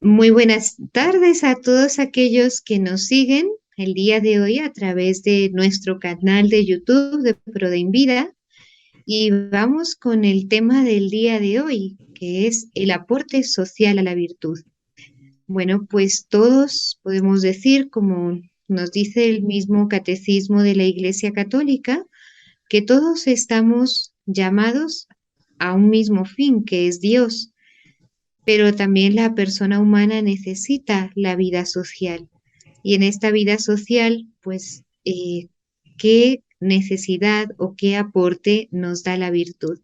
Muy buenas tardes a todos aquellos que nos siguen el día de hoy a través de nuestro canal de YouTube de ProDenVida y vamos con el tema del día de hoy, que es el aporte social a la virtud. Bueno, pues todos podemos decir, como nos dice el mismo catecismo de la Iglesia Católica, que todos estamos llamados a un mismo fin, que es Dios, pero también la persona humana necesita la vida social. Y en esta vida social, pues, ¿qué necesidad o qué aporte nos da la virtud?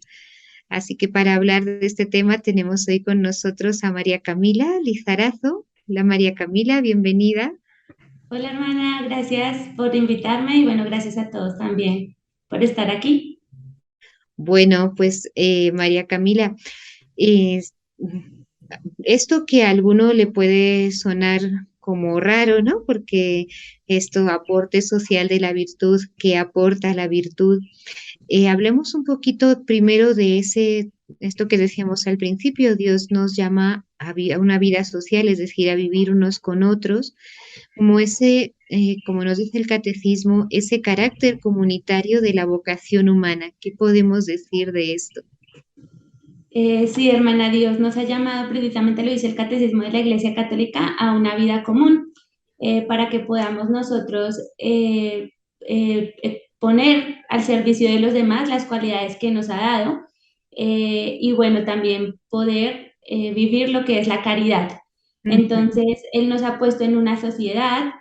Así que para hablar de este tema tenemos hoy con nosotros a María Camila Lizarazo. Hola María Camila, bienvenida. Hola hermana, gracias por invitarme y bueno, gracias a todos también por estar aquí. Bueno, pues María Camila, eh, esto que a alguno le puede sonar como raro, ¿no? Porque esto, aporte social de la virtud, ¿que aporta la virtud? Hablemos un poquito primero de esto que decíamos al principio, Dios nos llama a una vida social, es decir, a vivir unos con otros, como como nos dice el catecismo, ese carácter comunitario de la vocación humana. ¿Qué podemos decir de esto? Sí, hermana, Dios nos ha llamado, precisamente lo dice el Catecismo de la Iglesia Católica, a una vida común, para que podamos nosotros poner al servicio de los demás las cualidades que nos ha dado, y bueno, también poder vivir lo que es la caridad. Ujú. Entonces, Él nos ha puesto en una sociedad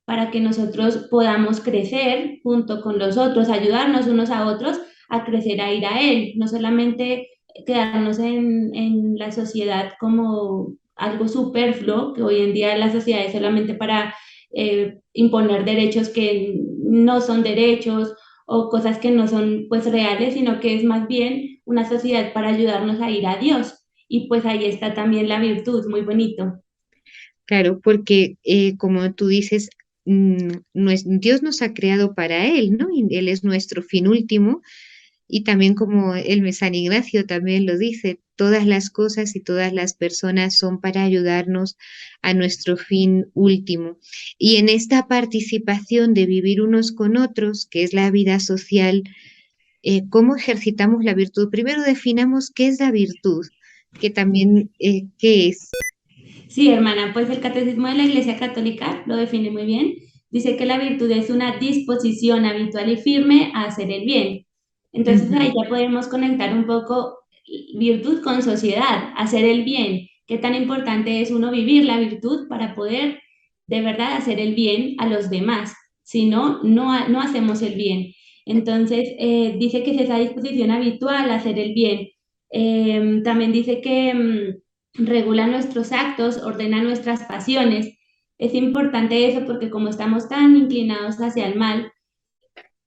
para que nosotros podamos crecer junto con los otros, ayudarnos unos a otros a crecer, a ir a Él, no solamente quedarnos en la sociedad como algo superfluo, que hoy en día la sociedad es solamente para imponer derechos que no son derechos o cosas que no son pues reales, sino que es más bien una sociedad para ayudarnos a ir a Dios. Y pues ahí está también la virtud, muy bonito. Claro, porque como tú dices, Dios nos ha creado para Él, ¿no? Y Él es nuestro fin último. Y también como el San Ignacio también lo dice, todas las cosas y todas las personas son para ayudarnos a nuestro fin último. Y en esta participación de vivir unos con otros, que es la vida social, ¿cómo ejercitamos la virtud? Primero definamos qué es la virtud, que también, ¿qué es? Sí, hermana, pues el Catecismo de la Iglesia Católica lo define muy bien. Dice que la virtud es una disposición habitual y firme a hacer el bien. Entonces ahí Ujú. ya podemos conectar un poco virtud con sociedad, hacer el bien. Qué tan importante es uno vivir la virtud para poder de verdad hacer el bien a los demás. Si no, no hacemos el bien. Entonces dice que es esa disposición habitual a hacer el bien. También dice que regula nuestros actos, ordena nuestras pasiones. Es importante eso porque como estamos tan inclinados hacia el mal,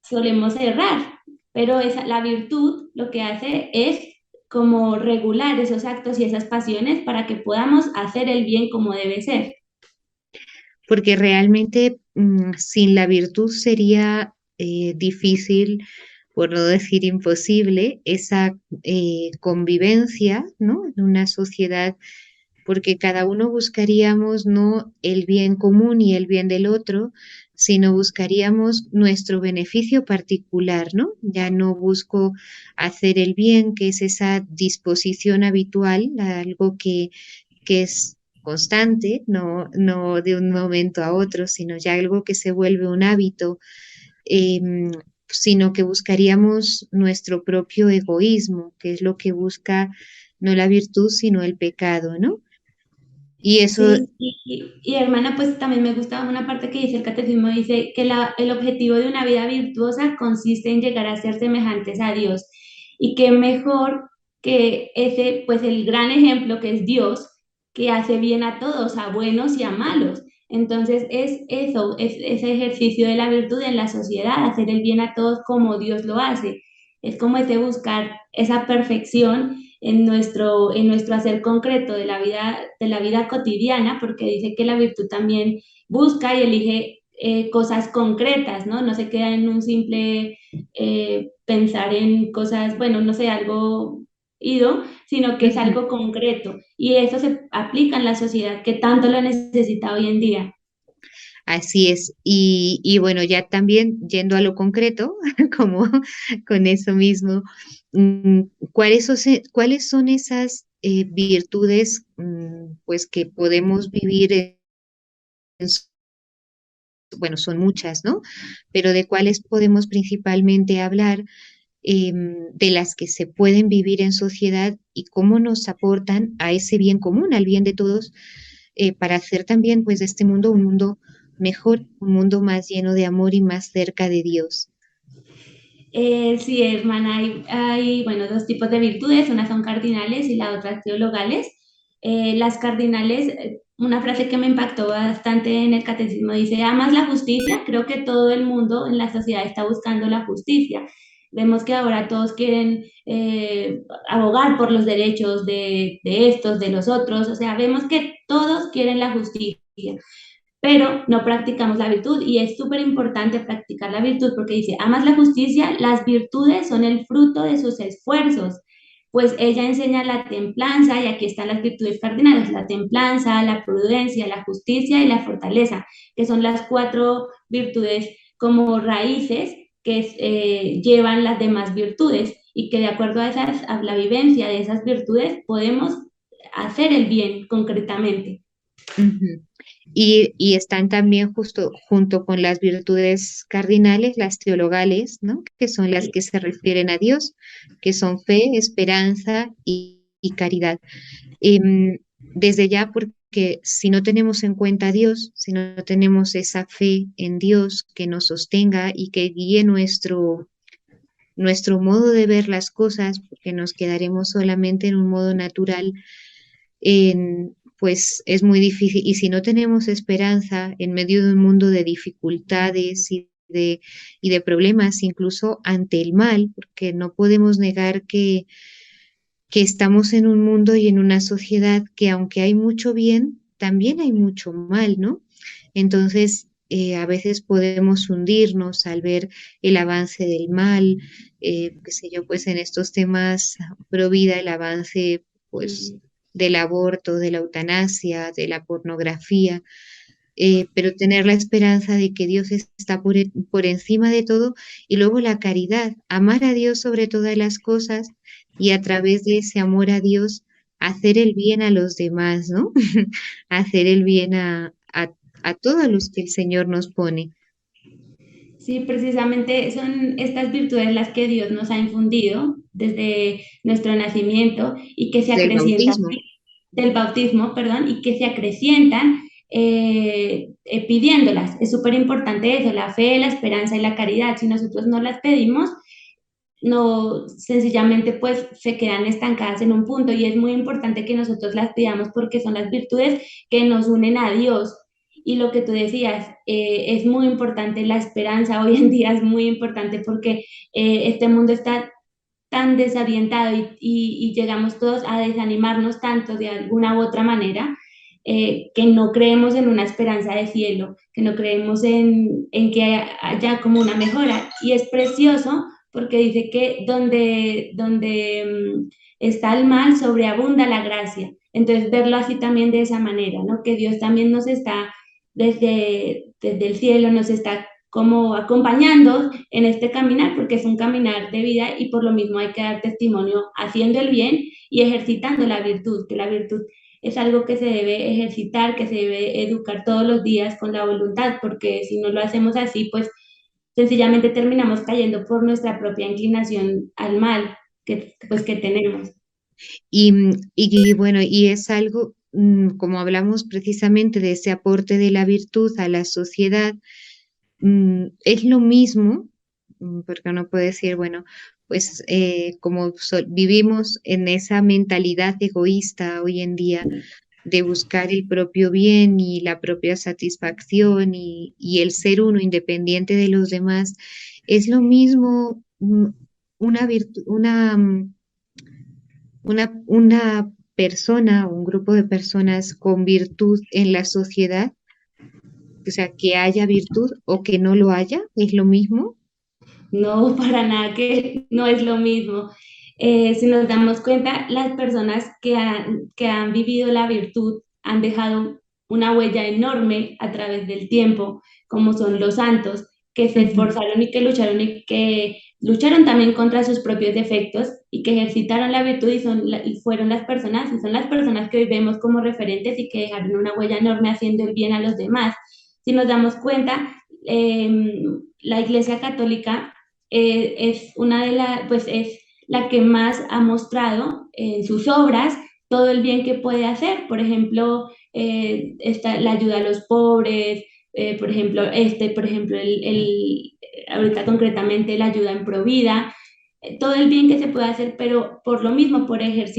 solemos errar, pero la virtud lo que hace es como regular esos actos y esas pasiones para que podamos hacer el bien como debe ser. Porque realmente sin la virtud sería difícil, por no decir imposible, esa convivencia, ¿no? En una sociedad, porque cada uno buscaríamos no el bien común y el bien del otro, sino buscaríamos nuestro beneficio particular, ¿no? Ya no busco hacer el bien, que es esa disposición habitual, algo que es constante, no de un momento a otro, sino ya algo que se vuelve un hábito, eh, sino que buscaríamos nuestro propio egoísmo, que es lo que busca no la virtud, sino el pecado, ¿no? Y eso, Sí, y hermana, pues también me gusta una parte que dice el catecismo, dice que el objetivo de una vida virtuosa consiste en llegar a ser semejantes a Dios y que mejor que ese, pues el gran ejemplo que es Dios, que hace bien a todos, a buenos y a malos. Entonces es eso, es ese ejercicio de la virtud en la sociedad, hacer el bien a todos como Dios lo hace. Es como ese buscar esa perfección en nuestro hacer concreto de la vida cotidiana, porque dice que la virtud también busca y elige cosas concretas, ¿no? No se queda en un simple pensar en cosas, bueno, no sé, algo ido, sino que es Ujú. algo concreto y eso se aplica en la sociedad que tanto lo necesita hoy en día. Así es. Y bueno, ya también yendo a lo concreto, como con eso mismo, mm, cuáles son esas virtudes, pues que podemos vivir bueno, son muchas, ¿no? Pero de cuáles podemos principalmente hablar, de las que se pueden vivir en sociedad y cómo nos aportan a ese bien común, al bien de todos, para hacer también pues de este mundo un mundo mejor, un mundo más lleno de amor y más cerca de Dios. Sí, hermana, bueno, dos tipos de virtudes, unas son cardinales y la otra teologales. Las cardinales, una frase que me impactó bastante en el catecismo dice, ¿amas la justicia? Creo que todo el mundo en la sociedad está buscando la justicia. Vemos que ahora todos quieren abogar por los derechos de estos, de los otros, o sea, vemos que todos quieren la justicia, pero no practicamos la virtud y es súper importante practicar la virtud porque dice, amas la justicia, las virtudes son el fruto de sus esfuerzos, pues ella enseña la templanza y aquí están las virtudes cardinales, la templanza, la prudencia, la justicia y la fortaleza, que son las cuatro virtudes como raíces que llevan las demás virtudes y que de acuerdo a la vivencia de esas virtudes podemos hacer el bien concretamente. Ujú. Y están también justo junto con las virtudes cardinales, las teologales, ¿no? Que son las que se refieren a Dios, que son fe, esperanza y caridad. Desde ya, porque si no tenemos en cuenta a Dios, si no tenemos esa fe en Dios que nos sostenga y que guíe nuestro modo de ver las cosas, porque nos quedaremos solamente en un modo natural, pues es muy difícil. Y si no tenemos esperanza en medio de un mundo de dificultades y de problemas, incluso ante el mal, porque no podemos negar que estamos en un mundo y en una sociedad que aunque hay mucho bien, también hay mucho mal, ¿no? Entonces, a veces podemos hundirnos al ver el avance del mal, qué sé yo, pues en estos temas pro vida, el avance, pues, del aborto, de la eutanasia, de la pornografía, pero tener la esperanza de que Dios está por encima de todo y luego la caridad, amar a Dios sobre todas las cosas y a través de ese amor a Dios hacer el bien a los demás, ¿no? Hacer el bien a todos los que el Señor nos pone Sí, precisamente son estas virtudes las que Dios nos ha infundido desde nuestro nacimiento y que se del acrecientan bautismo. del bautismo, perdón, y que se acrecientan pidiéndolas. Es súper importante eso, la fe, la esperanza y la caridad. Si nosotros no las pedimos, no, sencillamente pues se quedan estancadas en un punto y es muy importante que nosotros las pidamos porque son las virtudes que nos unen a Dios. Y lo que tú decías, es muy importante la esperanza, hoy en día es muy importante porque este mundo está tan desorientado y llegamos todos a desanimarnos tanto de alguna u otra manera, que no creemos en una esperanza de cielo, que no creemos en que haya como una mejora. Y es precioso porque dice que donde está el mal, sobreabunda la gracia. Entonces, verlo así también de esa manera, ¿no? Que Dios también nos está desde el cielo, nos está como acompañando en este caminar, porque es un caminar de vida y por lo mismo hay que dar testimonio haciendo el bien y ejercitando la virtud, que la virtud es algo que se debe ejercitar, que se debe educar todos los días con la voluntad, porque si no lo hacemos así, pues sencillamente terminamos cayendo por nuestra propia inclinación al mal que tenemos. Y bueno, y es algo, como hablamos precisamente de ese aporte de la virtud a la sociedad, es lo mismo, porque uno puede decir, bueno, pues como vivimos en esa mentalidad egoísta hoy en día de buscar el propio bien y la propia satisfacción y el ser uno independiente de los demás, es lo mismo una persona, un grupo de personas con virtud en la sociedad, o sea, que haya virtud o que no lo haya, es lo mismo. No, para nada que no es lo mismo. Si nos damos cuenta, las personas que han vivido la virtud han dejado una huella enorme a través del tiempo, como son los santos, que se Ujú. esforzaron y que lucharon también contra sus propios defectos y que ejercitaron la virtud y fueron las personas, y son las personas que hoy vemos como referentes y que dejaron una huella enorme haciendo el bien a los demás. Si nos damos cuenta, la Iglesia Católica es una de las, pues es la que más ha mostrado en sus obras todo el bien que puede hacer. Por ejemplo, la ayuda a los pobres, por ejemplo, ahorita concretamente la ayuda en Provida, todo el bien que se puede hacer, pero por lo mismo, por eso,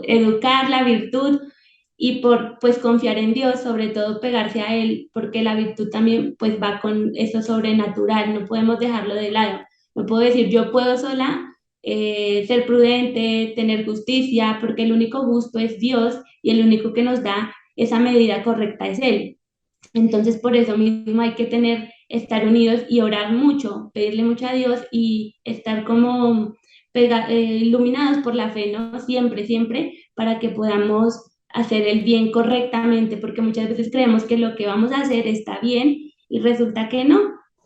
educar la virtud y por pues confiar en Dios, sobre todo pegarse a Él, porque la virtud también pues va con eso sobrenatural, no podemos dejarlo de lado. No puedo decir yo puedo sola ser prudente, tener justicia, porque el único justo es Dios y el único que nos da esa medida correcta es Él. Entonces, por eso mismo hay que estar unidos y orar mucho, pedirle mucho a Dios y estar como iluminados por la fe, ¿no? Siempre, siempre, para que podamos hacer el bien correctamente, porque muchas veces creemos que lo que vamos a hacer está bien y resulta que no,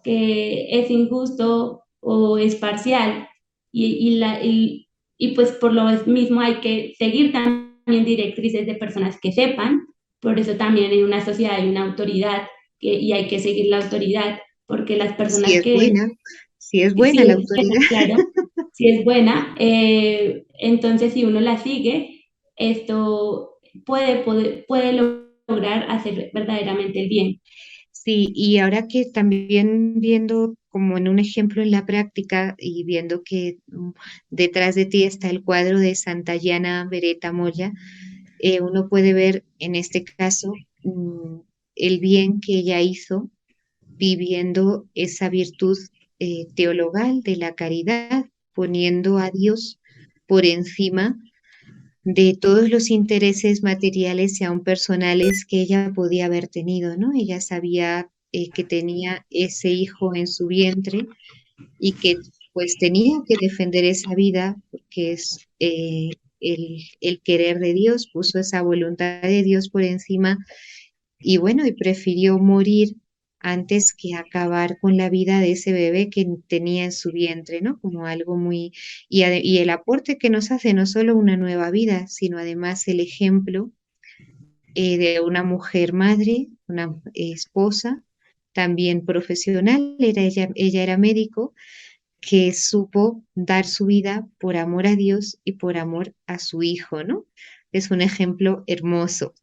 que es injusto o es parcial. Y pues por lo mismo hay que seguir también directrices de personas que sepan, por eso también en una sociedad hay una autoridad y hay que seguir la autoridad, porque las Si personas es que, buena, si es buena si la es buena, autoridad. claro, si es buena, entonces si uno la sigue, esto puede lograr hacer verdaderamente el bien. Sí, y ahora que también viendo como en un ejemplo en la práctica y viendo que detrás de ti está el cuadro de Santayana Beretta Moya, uno puede ver en este caso el bien que ella hizo viviendo esa virtud teologal de la caridad, poniendo a Dios por encima de todos los intereses materiales y aún personales que ella podía haber tenido, ¿no? Ella sabía que tenía ese hijo en su vientre y que pues tenía que defender esa vida porque es el querer de Dios, puso esa voluntad de Dios por encima y bueno, y prefirió morir antes que acabar con la vida de ese bebé que tenía en su vientre, ¿no? Como algo muy... Y el aporte que nos hace no solo una nueva vida, sino además el ejemplo de una mujer madre, una esposa, también profesional, ella era médico, que supo dar su vida por amor a Dios y por amor a su hijo, ¿no? Es un ejemplo hermoso.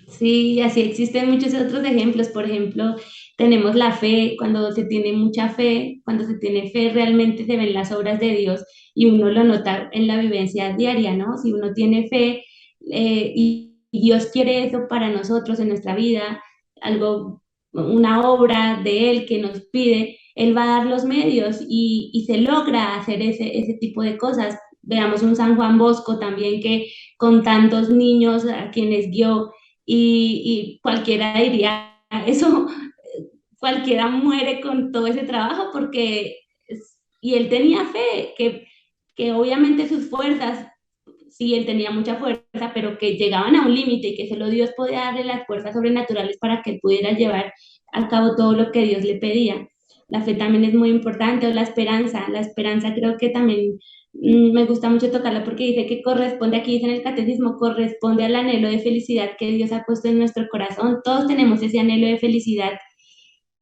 Sí, así existen muchos otros ejemplos. Por ejemplo, tenemos la fe, cuando se tiene mucha fe, cuando se tiene fe realmente se ven las obras de Dios y uno lo nota en la vivencia diaria, ¿no? Si uno tiene fe y Dios quiere eso para nosotros en nuestra vida, algo, una obra de Él que nos pide, Él va a dar los medios y se logra hacer ese tipo de cosas. Veamos un San Juan Bosco también que con tantos niños a quienes guió y cualquiera diría, eso, cualquiera muere con todo ese trabajo porque, y él tenía fe, que obviamente sus fuerzas, sí, él tenía mucha fuerza, pero que llegaban a un límite y que solo Dios podía darle las fuerzas sobrenaturales para que pudiera llevar a cabo todo lo que Dios le pedía. La fe también es muy importante, o la esperanza creo que también me gusta mucho tocarla porque dice que corresponde, aquí dice en el catecismo, corresponde al anhelo de felicidad que Dios ha puesto en nuestro corazón. Todos tenemos ese anhelo de felicidad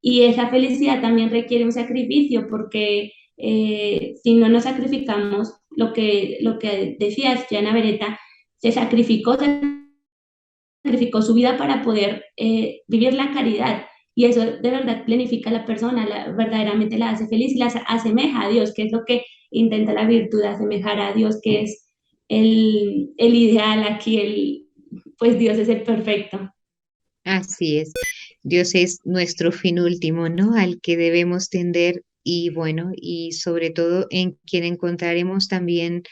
y esa felicidad también requiere un sacrificio porque si no nos sacrificamos, lo que decías, Jana Beretta, se sacrificó su vida para poder vivir la caridad. Y eso de verdad planifica a la persona, verdaderamente la hace feliz y la asemeja a Dios, que es lo que intenta la virtud, asemejar a Dios, que es el ideal aquí, pues Dios es el perfecto. Así es. Dios es nuestro fin último, ¿no? Al que debemos tender y bueno, y sobre todo en quien encontraremos también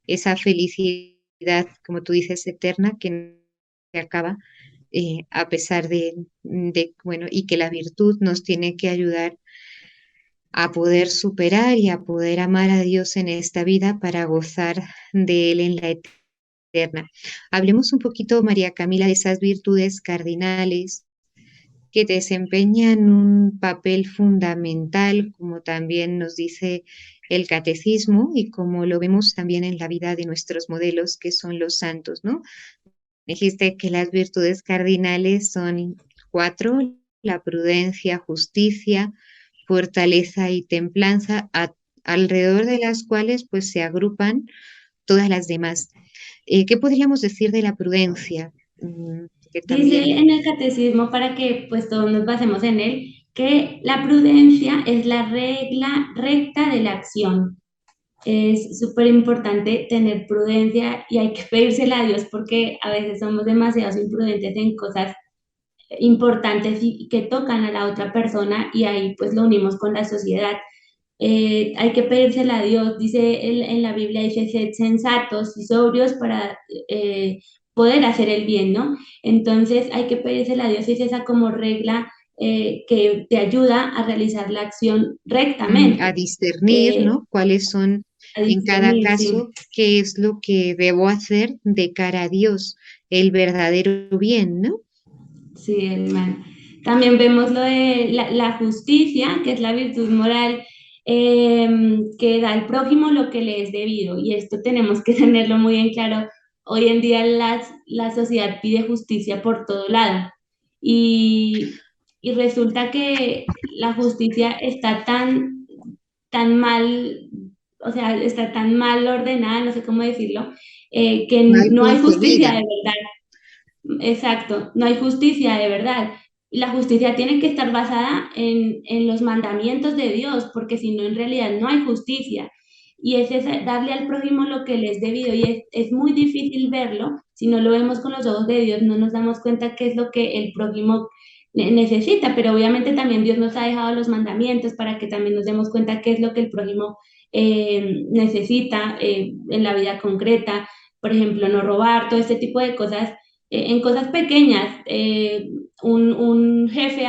esa felicidad, como tú dices, eterna, que no se acaba, a pesar bueno, y que la virtud nos tiene que ayudar a poder superar y a poder amar a Dios en esta vida para gozar de Él en la eterna. Hablemos un poquito, María Camila, de esas virtudes cardinales que desempeñan un papel fundamental, como también nos dice el catecismo y como lo vemos también en la vida de nuestros modelos, que son los santos, ¿no? Dijiste que las virtudes cardinales son cuatro: la prudencia, justicia, fortaleza y templanza, alrededor de las cuales pues se agrupan todas las demás. ¿Qué podríamos decir de la prudencia? Que Dice también en el catecismo, para que pues todos nos basemos en él, que la prudencia es la regla recta de la acción. Es súper importante tener prudencia y hay que pedírsela a Dios porque a veces somos demasiado imprudentes en cosas importantes y que tocan a la otra persona y ahí pues lo unimos con la sociedad. Hay que pedírsela a Dios, dice en la Biblia, dice, sed sensatos y sobrios para poder hacer el bien, ¿no? Entonces hay que pedírsela a Dios y es esa como regla que te ayuda a realizar la acción a rectamente, discernir, eh, ¿no? ¿Cuáles son a en cada discernir, sí. caso, qué es lo que debo hacer de cara a Dios, el verdadero bien, ¿no? Sí, hermano. También vemos lo de la justicia, que es la virtud moral que da al prójimo lo que le es debido. Y esto tenemos que tenerlo muy en claro. Hoy en día la sociedad pide justicia por todo lado. Y, y resulta que la justicia está tan mal, o sea, está tan mal ordenada, no sé cómo decirlo, que Mal no hay justicia concebida. de verdad. Exacto, no hay justicia de verdad. Y la justicia tiene que estar basada en los mandamientos de Dios, porque si no, en realidad no hay justicia. Y es darle al prójimo lo que le es debido. Y es muy difícil verlo. Si no lo vemos con los ojos de Dios, no nos damos cuenta qué es lo que el prójimo necesita. Pero obviamente también Dios nos ha dejado los mandamientos para que también nos demos cuenta qué es lo que el prójimo necesita en la vida concreta. Por ejemplo, no robar, todo este tipo de cosas en cosas pequeñas, un jefe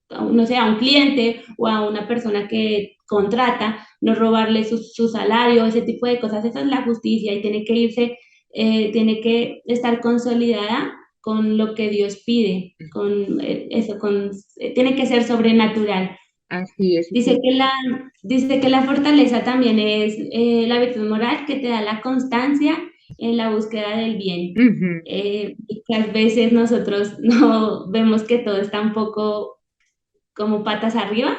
no sé, a un cliente o a una persona que contrata, no robarle su salario, ese tipo de cosas, esa es la justicia y tiene que irse, tiene que estar consolidada con lo que Dios pide, con eso, tiene que ser sobrenatural. Así es, Dice sí. dice que la fortaleza también es la virtud moral que te da la constancia en la búsqueda del bien. Ujú. Y que a veces nosotros no vemos que todo está un poco como patas arriba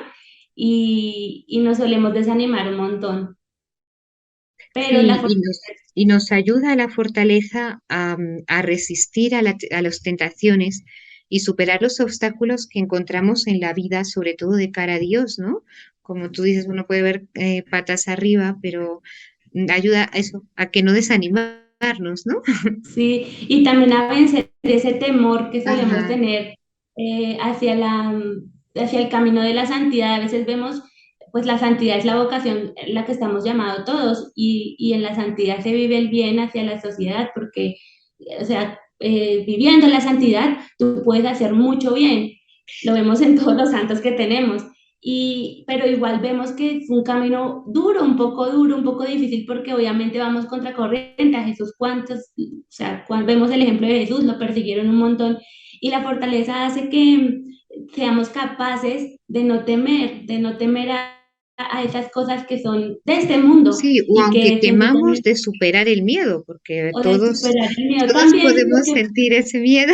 y nos solemos desanimar un montón. Pero la Sí, fortaleza, y nos ayuda a la fortaleza a resistir a las tentaciones y superar los obstáculos que encontramos en la vida, sobre todo de cara a Dios, ¿no? Como tú dices, uno puede ver patas arriba, pero ayuda a eso, a que no desanimarnos, ¿no? sí, y también a vencer ese temor que solemos Ajá. tener hacia hacia el camino de la santidad. A veces vemos, pues la santidad es la vocación en la que estamos llamados todos y en la santidad se vive el bien hacia la sociedad porque, o sea, viviendo la santidad, tú puedes hacer mucho bien. Lo vemos en todos los santos que tenemos. Pero igual vemos que es un camino duro, un poco difícil, porque obviamente vamos contra corriente. A Jesús, ¿cuántos? O sea, cuando vemos el ejemplo de Jesús, lo persiguieron un montón. Y la fortaleza hace que seamos capaces de no temer a esas cosas que son de este mundo Sí, o y aunque que se temamos supone, de superar el miedo, porque o de superar el miedo todos también, podemos porque sentir ese miedo.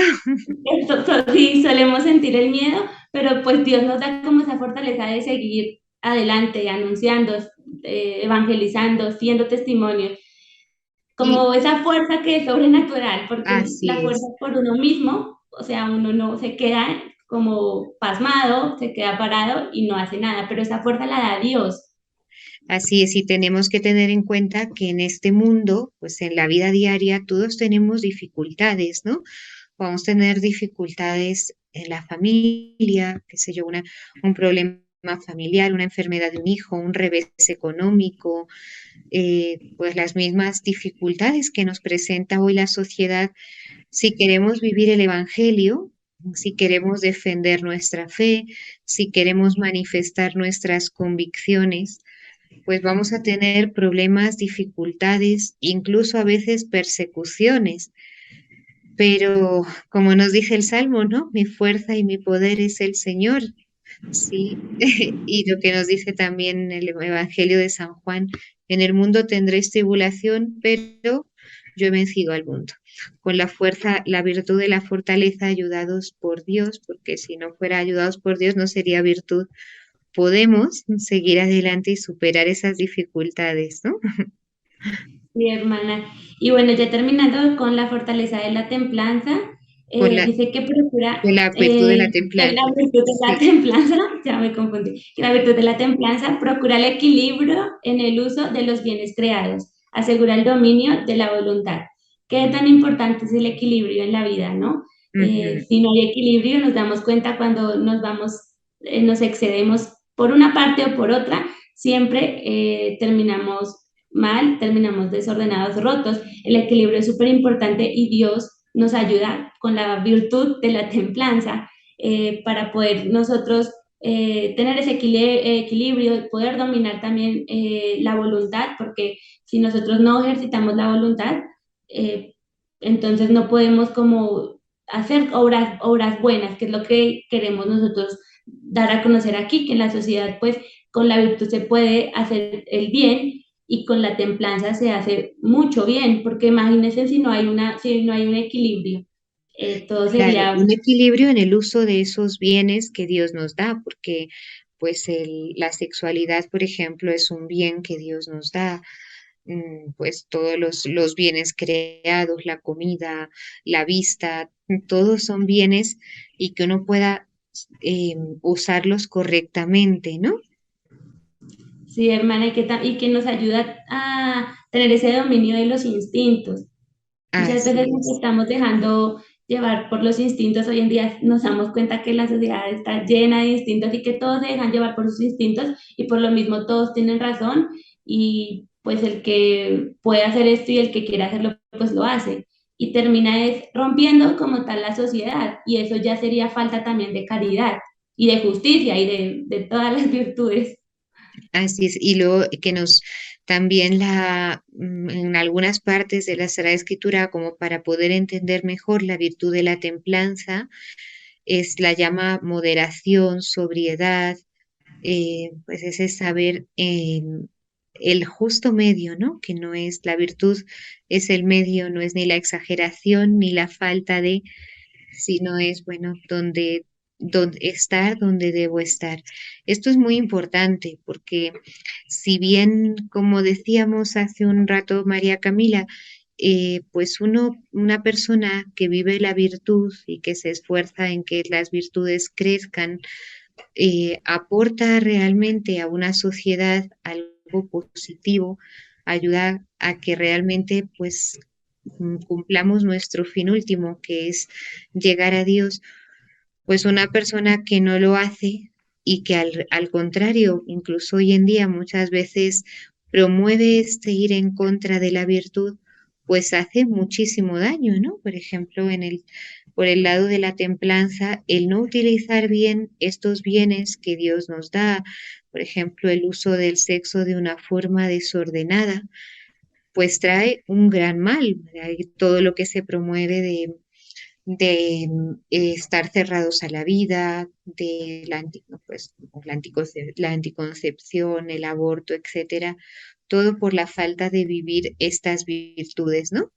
sí, solemos sentir el miedo, pero pues Dios nos da como esa fortaleza de seguir adelante, anunciando, evangelizando, siendo testimonios, Y como esa fuerza que es sobrenatural, porque la así fuerza es. por uno mismo, o sea, uno no se queda como pasmado, se queda parado y no hace nada, pero esa fuerza la da Dios. Así es, y tenemos que tener en cuenta que en este mundo, pues en la vida diaria, todos tenemos dificultades, ¿no? Vamos a tener dificultades en la familia, qué sé yo, un problema familiar, una enfermedad de un hijo, un revés económico, pues las mismas dificultades que nos presenta hoy la sociedad. Si queremos vivir el Evangelio, si queremos defender nuestra fe, si queremos manifestar nuestras convicciones, pues vamos a tener problemas, dificultades, incluso a veces persecuciones. Pero como nos dice el Salmo, ¿no? Mi fuerza y mi poder es el Señor. Sí, y lo que nos dice también el Evangelio de San Juan, en el mundo tendréis tribulación, pero yo he vencido al mundo. Con la fuerza, la virtud de la fortaleza, ayudados por Dios, porque si no fuera ayudados por Dios no sería virtud. Podemos seguir adelante y superar esas dificultades, ¿no? Mi hermana. Y bueno, ya terminando con la fortaleza de la templanza, Con la, dice que procura de la virtud de la la templanza. virtud de la Sí, templanza, ya me confundí, que la virtud de la templanza procura el equilibrio en el uso de los bienes creados, asegura el dominio de la voluntad. ¿Qué tan importante es el equilibrio en la vida, no? ujú, Si no hay equilibrio, nos damos cuenta cuando nos excedemos por una parte o por otra, siempre terminamos mal, terminamos desordenados, rotos. El equilibrio es súper importante y Dios nos ayuda con la virtud de la templanza para poder nosotros tener ese equilibrio, poder dominar también la voluntad, porque si nosotros no ejercitamos la voluntad, eh, entonces no podemos como hacer obras buenas, que es lo que queremos nosotros dar a conocer aquí, que en la sociedad pues con la virtud se puede hacer el bien y con la templanza se hace mucho bien, porque imagínense si no hay un equilibrio, todo claro, sería, un equilibrio en el uso de esos bienes que Dios nos da, porque pues la sexualidad, por ejemplo, es un bien que Dios nos da, pues todos los bienes creados, la comida, la vista, todos son bienes y que uno pueda usarlos correctamente, ¿no? sí, hermana, y que nos ayuda a tener ese dominio de los instintos. Muchas veces Así nos es. estamos dejando llevar por los instintos. Hoy en día nos damos cuenta que la sociedad está llena de instintos y que todos se dejan llevar por sus instintos y por lo mismo todos tienen razón y pues el que puede hacer esto y el que quiere hacerlo pues lo hace y termina es rompiendo como tal la sociedad y eso ya sería falta también de caridad y de justicia y de todas las virtudes. Así es, y luego que nos también en algunas partes de la Sagrada Escritura, como para poder entender mejor la virtud de la templanza, es la llama moderación, sobriedad, pues ese saber el justo medio, ¿no? Que no es la virtud, es el medio, no es ni la exageración ni la falta de, sino es, bueno, donde estar donde debo estar. Esto es muy importante porque si bien, como decíamos hace un rato María Camila, pues una persona que vive la virtud y que se esfuerza en que las virtudes crezcan, aporta realmente a una sociedad algo positivo, ayuda a que realmente pues cumplamos nuestro fin último, que es llegar a Dios. Pues una persona que no lo hace y que al contrario, incluso hoy en día muchas veces promueve este ir en contra de la virtud, pues hace muchísimo daño, ¿no? Por ejemplo, por el lado de la templanza, el no utilizar bien estos bienes que Dios nos da, por ejemplo, el uso del sexo de una forma desordenada, pues trae un gran mal, ¿verdad? Y todo lo que se promueve de estar cerrados a la vida, de no, pues, la anticoncepción, el aborto, etcétera, todo por la falta de vivir estas virtudes, ¿no?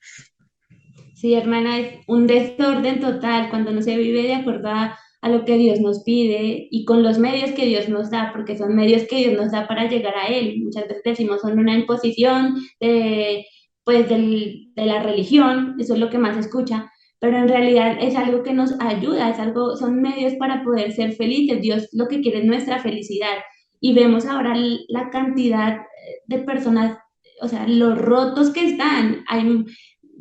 Sí, hermana, es un desorden total cuando no se vive de acuerdo a lo que Dios nos pide y con los medios que Dios nos da, porque son medios que Dios nos da para llegar a Él. Muchas veces decimos son una imposición de la religión, eso es lo que más se escucha, pero en realidad es algo que nos ayuda, son medios para poder ser felices. Dios lo que quiere es nuestra felicidad. Y vemos ahora la cantidad de personas, o sea, los rotos que están. Hay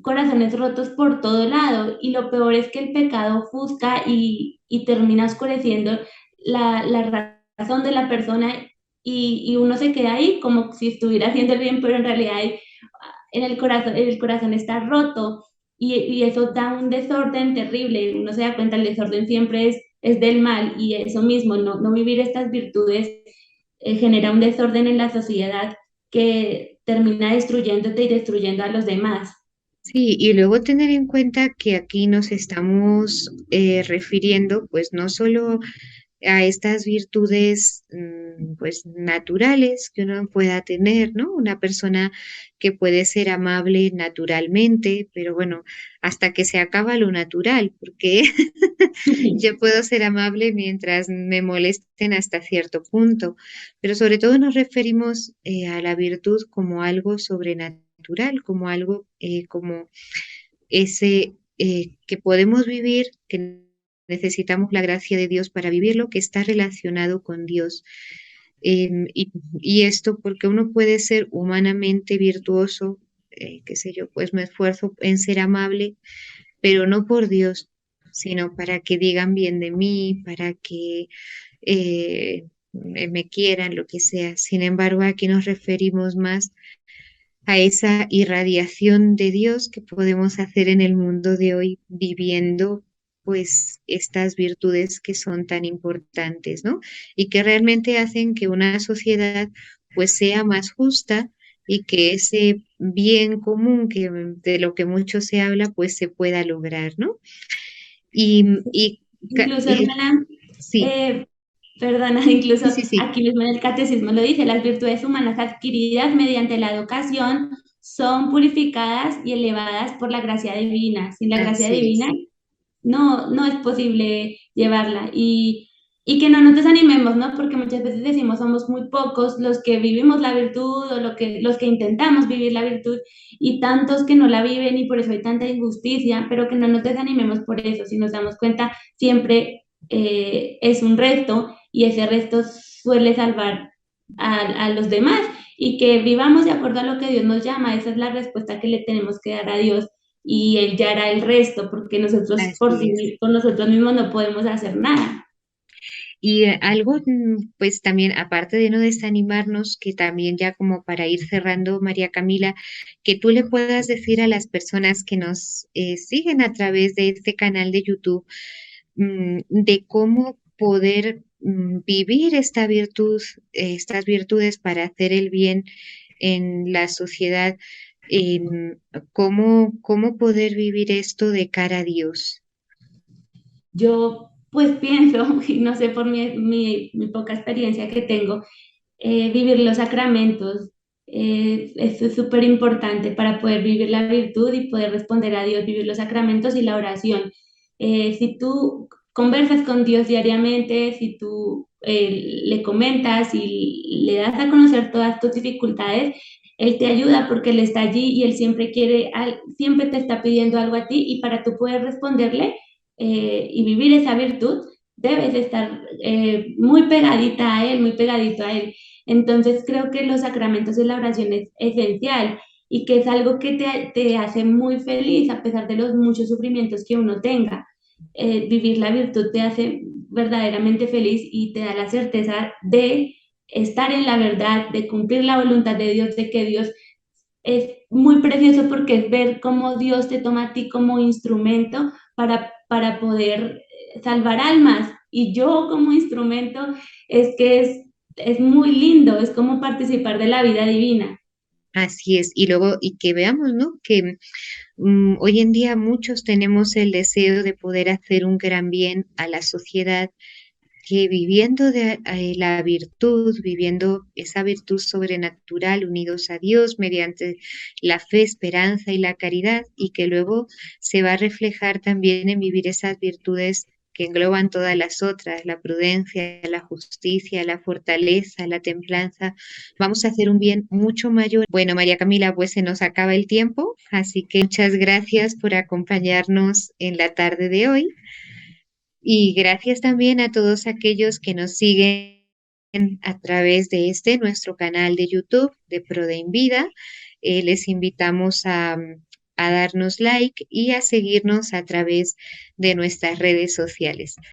corazones rotos por todo lado y lo peor es que el pecado ofusca y termina oscureciendo la razón de la persona y uno se queda ahí como si estuviera haciendo el bien, pero en realidad el corazón está roto y eso da un desorden terrible. Uno se da cuenta, el desorden siempre es es del mal y eso mismo, no vivir estas virtudes genera un desorden en la sociedad que termina destruyéndote y destruyendo a los demás. Sí, y luego tener en cuenta que aquí nos estamos refiriendo pues no solo a estas virtudes pues naturales que uno pueda tener, ¿no? Una persona que puede ser amable naturalmente, pero bueno, hasta que se acaba lo natural, porque yo puedo ser amable mientras me molesten hasta cierto punto, pero sobre todo nos referimos a la virtud como algo sobrenatural, como algo como ese que podemos vivir, que necesitamos la gracia de Dios para vivirlo, que está relacionado con Dios. Y esto porque uno puede ser humanamente virtuoso, qué sé yo, pues me esfuerzo en ser amable, pero no por Dios, sino para que digan bien de mí, para que me quieran, lo que sea. Sin embargo, aquí nos referimos más a esa irradiación de Dios que podemos hacer en el mundo de hoy viviendo pues estas virtudes que son tan importantes, ¿no? Y que realmente hacen que una sociedad pues sea más justa y que ese bien común que de lo que mucho se habla pues se pueda lograr, ¿no? Y, y, Incluso, y hermana, sí, eh, perdona, incluso sí, sí, sí, aquí mismo en el catecismo lo dice, las virtudes humanas adquiridas mediante la educación son purificadas y elevadas por la gracia divina. Sin la gracia así divina es. no es posible llevarla. Y que no nos desanimemos, ¿no? Porque muchas veces decimos somos muy pocos los que vivimos la virtud o los que intentamos vivir la virtud y tantos que no la viven y por eso hay tanta injusticia, pero que no nos desanimemos por eso. Si nos damos cuenta, siempre es un reto y ese reto suele salvar a los demás y que vivamos de acuerdo a lo que Dios nos llama. Esa es la respuesta que le tenemos que dar a Dios y Él ya hará el resto, porque nosotros Así es. por nosotros mismos no podemos hacer nada. Y algo, pues también, aparte de no desanimarnos, que también ya como para ir cerrando, María Camila, que tú le puedas decir a las personas que nos siguen a través de este canal de YouTube, de cómo poder vivir esta virtud, estas virtudes para hacer el bien en la sociedad, cómo poder vivir esto de cara a Dios. Yo pues pienso, y no sé por mi poca experiencia que tengo, vivir los sacramentos. Esto es súper importante para poder vivir la virtud y poder responder a Dios, vivir los sacramentos y la oración. Si tú conversas con Dios diariamente, si tú le comentas y le das a conocer todas tus dificultades, Él te ayuda porque Él está allí y Él siempre siempre te está pidiendo algo a ti y para tú poder responderle y vivir esa virtud, debes estar muy pegadita a Él, muy pegadito a Él. Entonces creo que los sacramentos y la oración es esencial y que es algo que te hace muy feliz a pesar de los muchos sufrimientos que uno tenga. Vivir la virtud te hace verdaderamente feliz y te da la certeza de estar en la verdad, de cumplir la voluntad de Dios, de que Dios es muy precioso porque es ver cómo Dios te toma a ti como instrumento para poder salvar almas. Y yo como instrumento es que es muy lindo, es como participar de la vida divina. Así es, y luego, y que veamos, ¿no? Que hoy en día muchos tenemos el deseo de poder hacer un gran bien a la sociedad, que viviendo de la virtud, viviendo esa virtud sobrenatural, unidos a Dios mediante la fe, esperanza y la caridad, y que luego se va a reflejar también en vivir esas virtudes que engloban todas las otras, la prudencia, la justicia, la fortaleza, la templanza, vamos a hacer un bien mucho mayor. Bueno, María Camila, pues se nos acaba el tiempo, así que muchas gracias por acompañarnos en la tarde de hoy. Y gracias también a todos aquellos que nos siguen a través de nuestro canal de YouTube de ProDeInVida. Les invitamos a darnos like y a seguirnos a través de nuestras redes sociales.